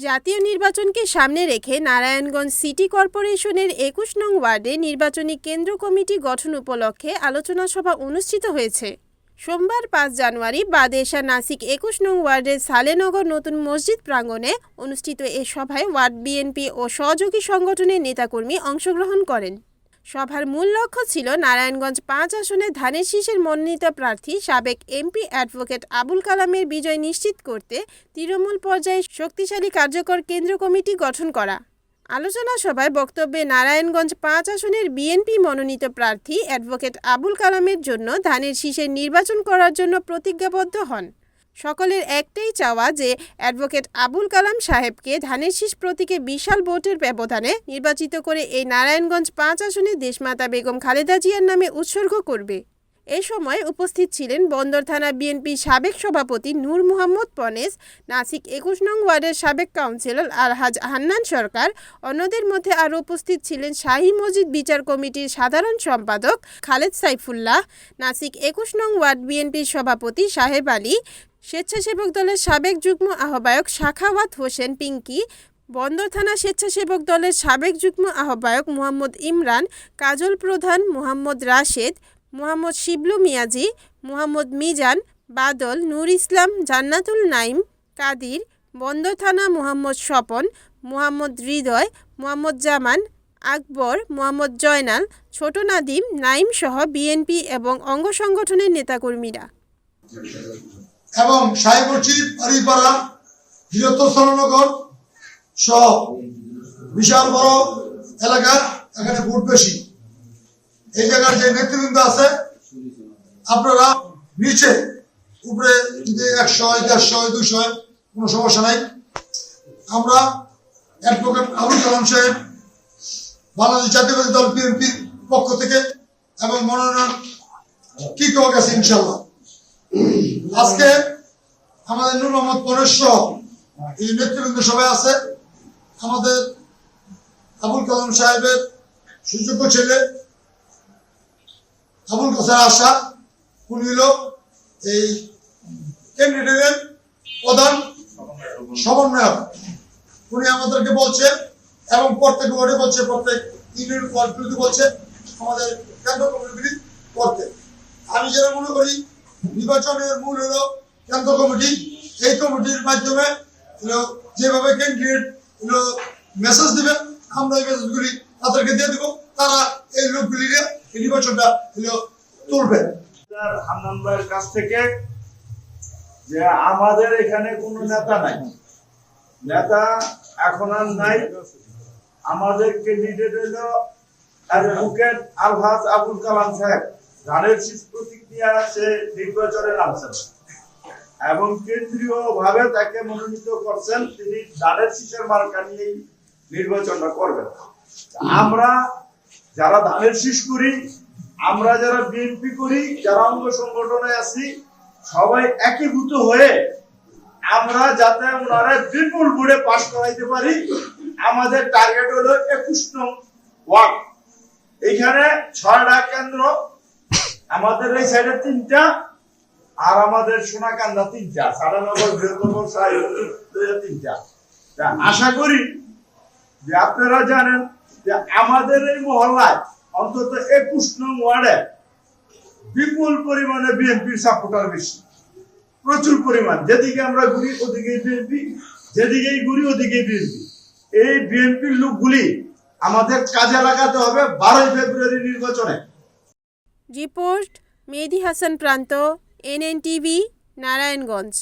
জাতীয় নির্বাচনকে সামনে রেখে নারায়ণগঞ্জ সিটি কর্পোরেশনের ২১ নং ওয়ার্ডে নির্বাচনী কেন্দ্র কমিটি গঠন উপলক্ষে আলোচনা সভা অনুষ্ঠিত হয়েছে। সোমবার ৫ জানুয়ারি বাদেশা নাসিক ২১ নং ওয়ার্ডের সালেনগর নতুন মসজিদ প্রাঙ্গণে অনুষ্ঠিত এ সভায় ওয়ার্ড বিএনপি ও সহযোগী সংগঠনের নেতাকর্মী অংশগ্রহণ করেন। সভার মূল লক্ষ্য ছিল নারায়ণগঞ্জ ৫ আসনে ধানের শীষের মনোনীত প্রার্থী সাবেক এমপি অ্যাডভোকেট আবুল কালামের বিজয় নিশ্চিত করতে তৃণমূল পর্যায়ে শক্তিশালী কার্যকর কেন্দ্র কমিটি গঠন করা। আলোচনা সভায় বক্তব্যে নারায়ণগঞ্জ ৫ আসনের বিএনপি মনোনীত প্রার্থী অ্যাডভোকেট আবুল কালামের জন্য ধানের শীষের নির্বাচন করার জন্য প্রতিজ্ঞাবদ্ধ হন। সকলের একটাই চাওয়া যে অ্যাডভোকেট আবুল কালাম সাহেবকে ধানের শীষ প্রতীকে বিশাল ভোটের ব্যবধানে নির্বাচিত করে এই নারায়ণগঞ্জ ৫ আসনে দেশমাতা বেগম খালেদা জিয়ার নামে উৎসর্গ করবে। এ সময় উপস্থিত ছিলেন বন্দর থানা বিএনপি সাবেক সভাপতি নূর মোহাম্মদ পনেস, নাসিক ২১ নং ওয়ার্ডের সাবেক কাউন্সিলর আলহাজ হান্নান সরকার। অন্যদের মধ্যে আরও উপস্থিত ছিলেন শাহী মসজিদ বিচার কমিটির সাধারণ সম্পাদক খালেদ সাইফুল্লাহ, নাসিক ২১ নং ওয়ার্ড বিএনপির সভাপতি সাহেব আলী, স্বেচ্ছাসেবক দলের সাবেক যুগ্ম আহ্বায়ক সাখাওয়াত হোসেন পিঙ্কি, বন্দর থানা স্বেচ্ছাসেবক দলের সাবেক যুগ্ম আহ্বায়ক মোহাম্মদ ইমরান, কাজল প্রধান, মোহাম্মদ রাশেদ, মোহাম্মদ শিবলু মিয়াজি, মোহাম্মদ মিজান, বাদল, নূর ইসলাম, জান্নাতুল নাইম, কাদির, বন্দর থানা মোহাম্মদ স্বপন, মোহাম্মদ হৃদয়, মোহাম্মদ জামান, আকবর, মোহাম্মদ জয়নাল, ছোট নাদিম, নাইম সহ বিএনপি এবং অঙ্গ সংগঠনের নেতাকর্মীরা এবং শাহী মসজিদ আরিপাড়া বৃহত্তর সালেনগর সহ বিশাল বড় এলাকা, এখানে ভোট বেশি। এই জায়গার যে নেতৃবৃন্দ আছে আপনারা নিচে উপরে যদি ১০০, ১৫০, ২০০ কোনো সমস্যা নাই। আমরা অ্যাডভোকেট আবুল কালাম সাহেব বাংলাদেশ জাতীয়তাবাদী দল বিএনপির পক্ষ থেকে এবং মনোনয়ন কি করা গেছে ইনশাল্লাহ। আজকে আমাদের নূর মোহাম্মদ পনেস সহ এই নেতৃবৃন্দ সবাই আছে। আমাদের আবুল কালাম সাহেবের সুযোগ্য ছেলে আবুল কাসার আশা, উনি হল এই ক্যান্ডিডেটের প্রধান সমন্বয়ক। উনি আমাদেরকে বলছে এবং প্রত্যেক ওয়ার্ডে বলছে, প্রত্যেক ইউনিয়ন ওয়ার্ডগুলিতে বলছে আমাদের কেন্দ্র কমিটি করতে। আমি যেটা মনে করি নির্বাচনের মূল হলো কেন্দ্র কমিটি। এই কমিটির মাধ্যমে যেভাবে ক্যান্ডিডেট মেসেজ দিবে আমরা এই মেসেজগুলি তাদেরকে দিয়ে দেবো, তারা এই লোকগুলি এই নির্বাচনটা তুলবে। হান্নান ভাইয়ের কাছ থেকে যে আমাদের এখানে কোনো নেতা নাই, নেতা এখন আর নাই। আমাদের ক্যান্ডিডেট হলো অ্যাডভোকেট আলহাজ আবুল কালাম সাহেব। ধানের শীষ প্রতীক নিয়ে সে নির্বাচনে নামছেন এবং কেন্দ্রীয় ভাবে তাকে মনোনীত করছেন। তিনি ধানের শীষের মার্কা নিয়েই নির্বাচনটা করবেন। আমরা যারা ধানের শীষ করি, আমরা যারা বিএনপি করি, যারা অঙ্গ সংগঠনে আছি, সবাই একীভূত হয়ে আমরা যাতে ওনারা বিপুল ভোটে পাস করাইতে পারি। আমাদের টার্গেট হলো ২১ নং ওয়ার্ড। এইখানে ৬টা কেন্দ্র, আমাদের এই সাইডে ৩টা আর আমাদের সোনাকান্দা ৩টা, সাদানগর বৃহত্তম ৩টা। আশা করি যে আপনারা জানেন যে আমাদের এই মহল্লায় অন্তত ২১ নং ওয়ার্ডে বিপুল পরিমাণে বিএনপির সাপোর্টার বেশি, প্রচুর পরিমাণ। যেদিকে আমরা ঘুরি ওদিকেই বিএনপি, যেদিকেই ঘুরি ওদিকেই বিএনপি। এই বিএনপির লোকগুলি আমাদের কাজে লাগাতে হবে ১২ ফেব্রুয়ারি নির্বাচনে। রিপোর্ট মেহেদী হাসান প্রান্ত, NN টিভি, নারায়ণগঞ্জ।